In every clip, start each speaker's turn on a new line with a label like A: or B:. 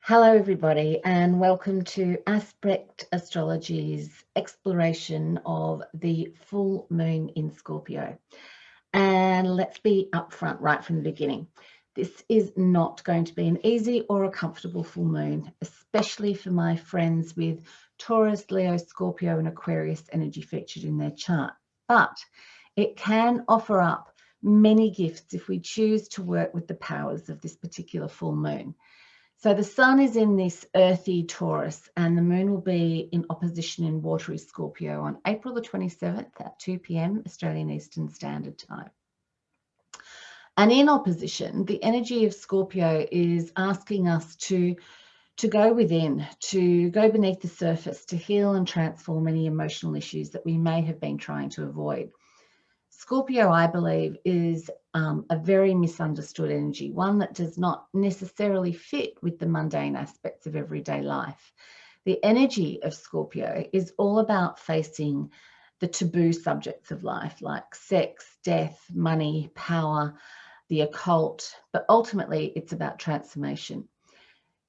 A: Hello, everybody, and welcome to Aspect Astrology's exploration of the full moon in Scorpio. And let's be upfront right from the beginning. This is not going to be an easy or a comfortable full moon, especially for my friends with Taurus, Leo, Scorpio, and Aquarius energy featured in their chart. But it can offer up many gifts if we choose to work with the powers of this particular full moon. So the sun is in this earthy Taurus and the moon will be in opposition in watery Scorpio on April the 27th at 2 p.m. Australian Eastern Standard Time. And in opposition, the energy of Scorpio is asking us to go within, to go beneath the surface, to heal and transform any emotional issues that we may have been trying to avoid. Scorpio, I believe, is a very misunderstood energy, one that does not necessarily fit with the mundane aspects of everyday life. The energy of Scorpio is all about facing the taboo subjects of life, like sex, death, money, power, the occult, but ultimately it's about transformation.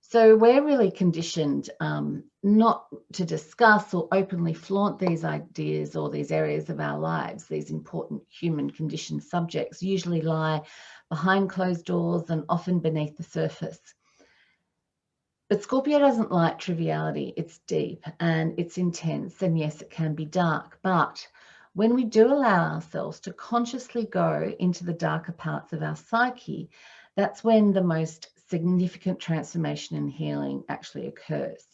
A: So we're really conditioned not to discuss or openly flaunt these ideas or these areas of our lives. These important human conditioned subjects usually lie behind closed doors and often beneath the surface. But Scorpio doesn't like triviality. It's deep and it's intense, and yes, it can be dark. But when we do allow ourselves to consciously go into the darker parts of our psyche, that's when the most significant transformation and healing actually occurs.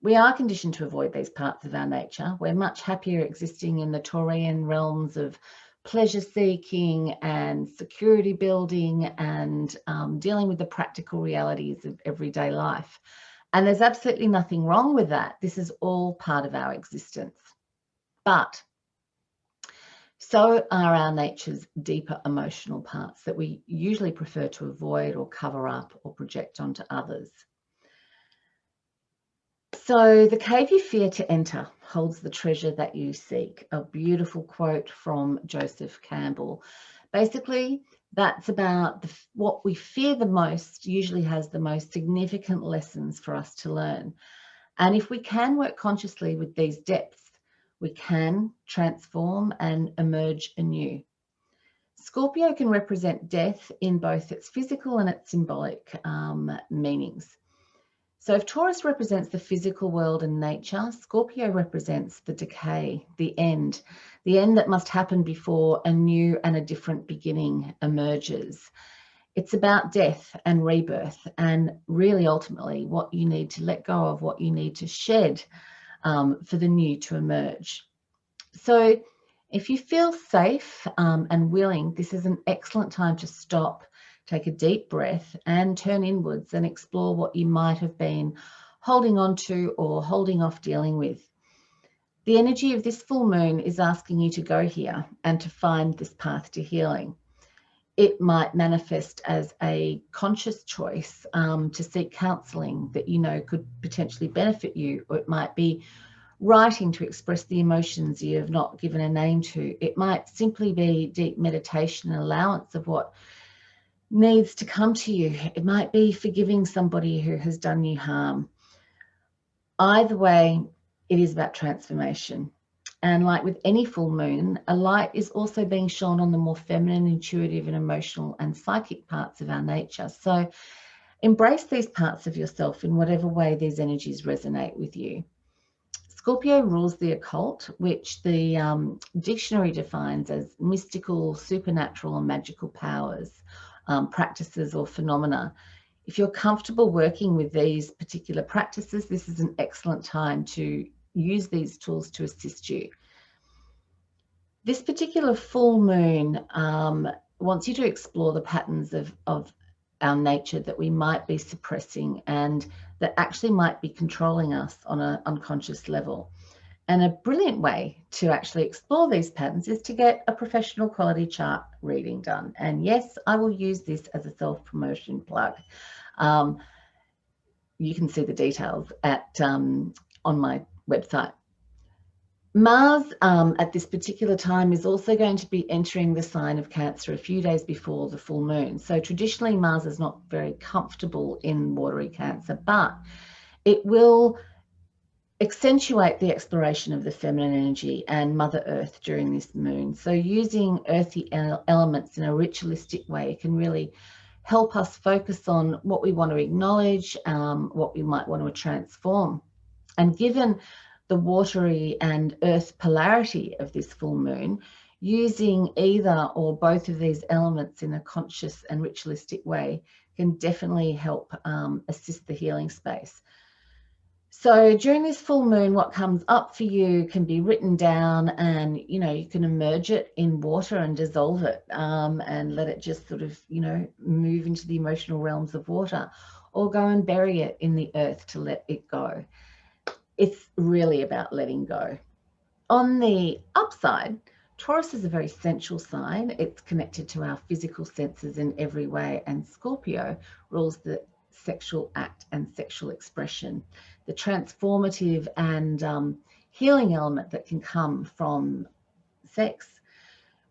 A: We are conditioned to avoid these parts of our nature. We're much happier existing in the Taurian realms of pleasure seeking and security building and dealing with the practical realities of everyday life. And there's absolutely nothing wrong with that. This is all part of our existence. But so are our nature's deeper emotional parts that we usually prefer to avoid or cover up or project onto others. So the cave you fear to enter holds the treasure that you seek. A beautiful quote from Joseph Campbell. Basically, that's about what we fear the most usually has the most significant lessons for us to learn. And if we can work consciously with these depths, we can transform and emerge anew. Scorpio can represent death in both its physical and its symbolic meanings. So if Taurus represents the physical world and nature, Scorpio represents the decay, the end that must happen before a new and a different beginning emerges. It's about death and rebirth, and really ultimately what you need to let go of, what you need to shed for the new to emerge. So if you feel safe and willing, this is an excellent time to stop, take a deep breath and turn inwards and explore what you might have been holding on to or holding off dealing with. The energy of this full moon is asking you to go here and to find this path to healing. It might manifest as a conscious choice to seek counselling that you know could potentially benefit you, or it might be writing to express the emotions you have not given a name to. It might simply be deep meditation and allowance of what needs to come to you. It might be forgiving somebody who has done you harm. Either way, it is about transformation. And like with any full moon, a light is also being shone on the more feminine, intuitive, and emotional and psychic parts of our nature. So embrace these parts of yourself in whatever way these energies resonate with you. Scorpio rules the occult, which the dictionary defines as mystical, supernatural, or magical powers, practices, or phenomena. If you're comfortable working with these particular practices, this is an excellent time to use these tools to assist you. This particular full moon wants you to explore the patterns of our nature that we might be suppressing and that actually might be controlling us on an unconscious level. And a brilliant way to actually explore these patterns is to get a professional quality chart reading done. And yes, I will use this as a self-promotion plug. You can see the details at on my website. Mars at this particular time is also going to be entering the sign of Cancer a few days before the full moon. So traditionally Mars is not very comfortable in watery Cancer, but it will accentuate the exploration of the feminine energy and Mother Earth during this moon. So using earthy elements in a ritualistic way can really help us focus on what we want to acknowledge, what we might want to transform. And given the watery and earth polarity of this full moon, using either or both of these elements in a conscious and ritualistic way can definitely help assist the healing space. So during this full moon, what comes up for you can be written down, and you can immerse it in water and dissolve it and let it just sort of move into the emotional realms of water, or go and bury it in the earth to let it go. It's really about letting go. On the upside, Taurus is a very sensual sign. It's connected to our physical senses in every way, and Scorpio rules the sexual act and sexual expression, the transformative and healing element that can come from sex.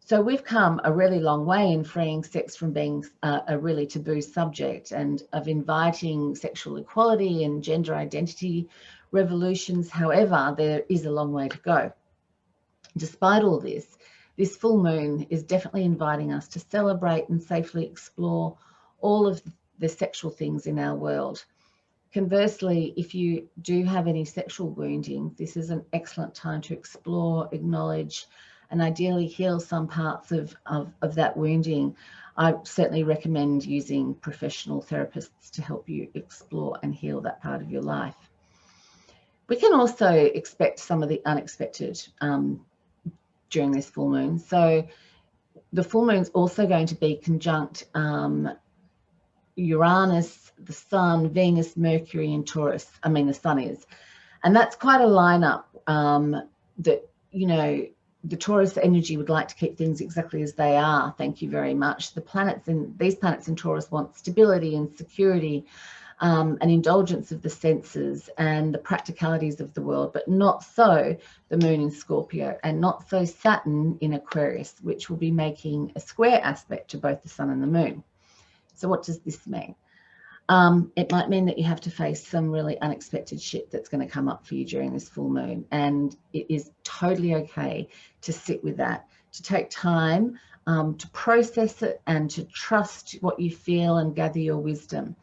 A: So we've come a really long way in freeing sex from being a really taboo subject, and of inviting sexual equality and gender identity revolutions. However, there is a long way to go. Despite all this, this full moon is definitely inviting us to celebrate and safely explore all of the sexual things in our world. Conversely, if you do have any sexual wounding, this is an excellent time to explore, acknowledge, and ideally heal some parts of that wounding. I certainly recommend using professional therapists to help you explore and heal that part of your life. We can also expect some of the unexpected during this full moon. So the full moon is also going to be conjunct Uranus, the Sun, Venus, Mercury, and Taurus. I mean, the Sun is. And that's quite a lineup that, the Taurus energy would like to keep things exactly as they are. Thank you very much. These planets in Taurus want stability and security, an indulgence of the senses and the practicalities of the world, but not so the moon in Scorpio, and not so Saturn in Aquarius, which will be making a square aspect to both the sun and the moon. So what does this mean? It might mean that you have to face some really unexpected shit that's going to come up for you during this full moon, and it is totally okay to sit with that, to take time to process it and to trust what you feel and gather your wisdom.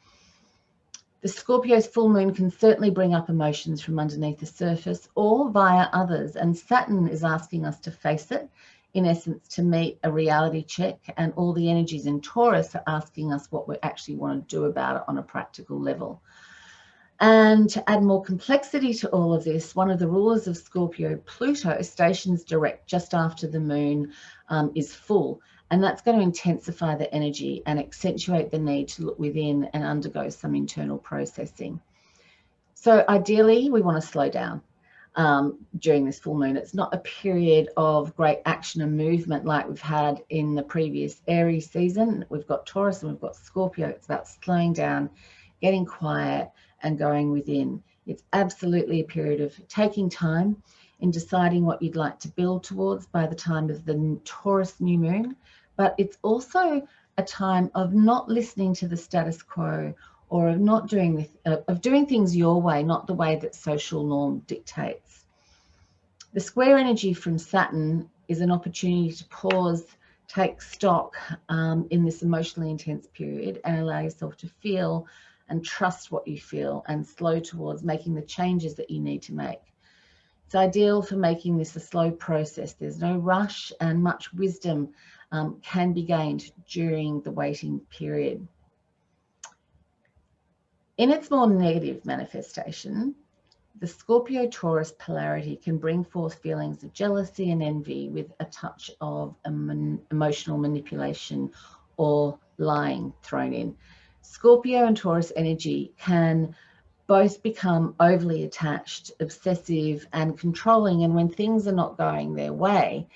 A: The Scorpio's full moon can certainly bring up emotions from underneath the surface or via others, and Saturn is asking us to face it, in essence, to meet a reality check, and all the energies in Taurus are asking us what we actually want to do about it on a practical level. And to add more complexity to all of this, one of the rulers of Scorpio, Pluto, stations direct just after the moon is full. And that's going to intensify the energy and accentuate the need to look within and undergo some internal processing. So ideally, we want to slow down during this full moon. It's not a period of great action and movement like we've had in the previous Aries season. We've got Taurus and we've got Scorpio. It's about slowing down, getting quiet, and going within. It's absolutely a period of taking time in deciding what you'd like to build towards by the time of the Taurus new moon. But it's also a time of not listening to the status quo, or of not doing of doing things your way, not the way that social norm dictates. The square energy from Saturn is an opportunity to pause, take stock in this emotionally intense period, and allow yourself to feel and trust what you feel, and slow towards making the changes that you need to make. It's ideal for making this a slow process. There's no rush, and much wisdom can be gained during the waiting period. In its more negative manifestation, the Scorpio-Taurus polarity can bring forth feelings of jealousy and envy with a touch of emotional manipulation or lying thrown in. Scorpio and Taurus energy can both become overly attached, obsessive, and controlling, and when things are not going their way,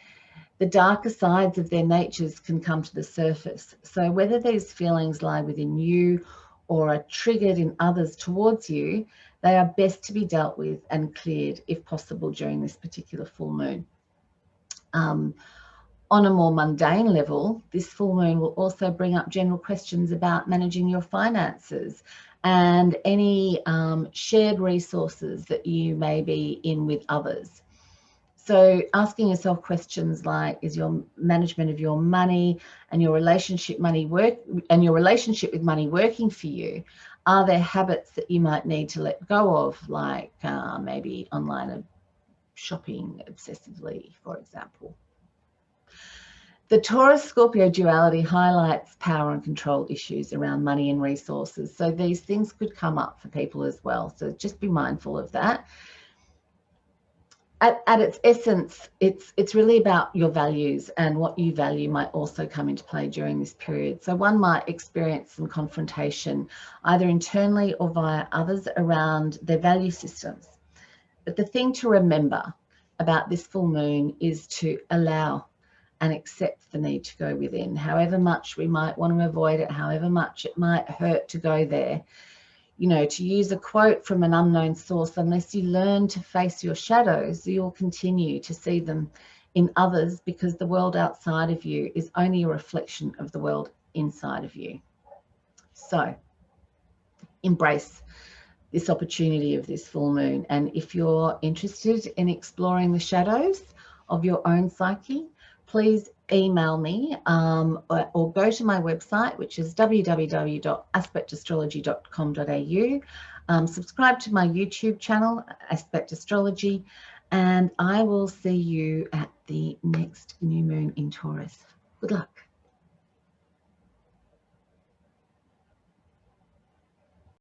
A: the darker sides of their natures can come to the surface. So whether these feelings lie within you or are triggered in others towards you, they are best to be dealt with and cleared if possible during this particular full moon. On a more mundane level, this full moon will also bring up general questions about managing your finances and any shared resources that you may be in with others. So asking yourself questions like, is your management of your money and your relationship with money working for you? Are there habits that you might need to let go of, like maybe online shopping obsessively, for example? The Taurus-Scorpio duality highlights power and control issues around money and resources. So these things could come up for people as well. So just be mindful of that. At its essence, it's really about your values, and what you value might also come into play during this period. So one might experience some confrontation, either internally or via others, around their value systems. But the thing to remember about this full moon is to allow and accept the need to go within. However much we might want to avoid it, however much it might hurt to go there, you know, to use a quote from an unknown source, unless you learn to face your shadows, you'll continue to see them in others, because the world outside of you is only a reflection of the world inside of you. So embrace this opportunity of this full moon. And if you're interested in exploring the shadows of your own psyche, please email me or go to my website, which is www.aspectastrology.com.au. Subscribe to my YouTube channel, Aspect Astrology, and I will see you at the next new moon in Taurus. Good luck.